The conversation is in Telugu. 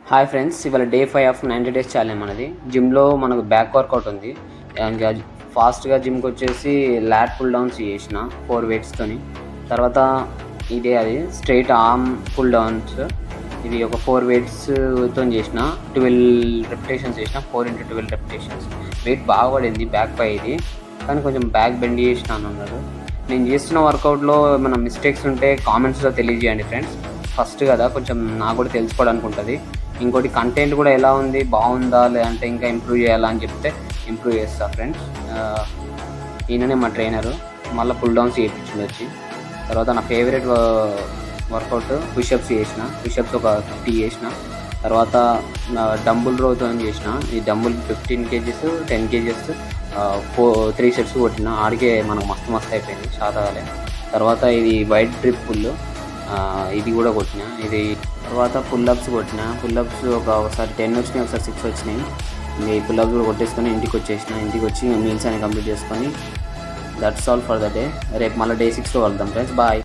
హాయ్ ఫ్రెండ్స్, ఇవాళ డే 5 ఆఫ్ 90 డేస్ ఛాలెంజ్ మనది. జిమ్లో మనకు బ్యాక్ వర్కౌట్ ఉంది. ఇంకా ఫాస్ట్గా జిమ్కి వచ్చేసి లాట్ పుల్ డౌన్స్ చేసిన 4 వెయిట్స్తోని. తర్వాత ఇదే అది స్ట్రైట్ ఆర్మ్ పుల్ డౌన్స్, ఇది ఒక 4 వెయిట్స్తో చేసిన 12 రెపిటేషన్స్ చేసిన. 4x12 repetitions. వెయిట్ బాగా పడింది బ్యాక్ పై ఇది, కానీ కొంచెం బ్యాక్ బెండ్ చేసినాను అన్నారు. నేను చేస్తున్న వర్కౌట్లో ఏమైనా మిస్టేక్స్ ఉంటే కామెంట్స్లో తెలియజేయండి ఫ్రెండ్స్. ఫస్ట్ కదా, కొంచెం నాకు కూడా తెలుసుకోవడానికి ఉంటుంది. ఇంకోటి కంటెంట్ కూడా ఎలా ఉంది, బాగుందా, లేదంటే ఇంకా ఇంప్రూవ్ చేయాలా అని చెప్తే ఇంప్రూవ్ చేస్తా ఫ్రెండ్స్. ఈయననే మా ట్రైనరు. మళ్ళీ పుల్ డౌన్స్ చేయించింది వచ్చి. తర్వాత నా ఫేవరెట్ వర్కౌట్ పుషప్స్ చేసిన. పుషప్స్ ఒక 50 చేసిన. తర్వాత డంబుల్ రోతో చేసిన. ఈ డంబుల్ 15 kgs 10 kgs 3 సెట్స్ కొట్టిన. ఆడికే మనకు మస్తు అయిపోయింది, శాతగాలే. తర్వాత ఇది వైట్ డ్రిప్ పుల్, ఇది కూడా కొట్టిన. ఇది తర్వాత పుల్లప్స్ కొట్టిన. పుల్లప్స్ ఒకసారి 10 వచ్చినాయి, ఒకసారి 6 వచ్చినాయి. ఈ పుల్లప్స్ కూడా కొట్టేసుకొని ఇంటికి వచ్చేసిన. ఇంటికి వచ్చి మీల్స్ అని కంప్లీట్ చేసుకొని that's all for the day. రేపు మళ్ళీ డే 6లో కలుద్దాం ఫ్రెండ్స్. బాయ్.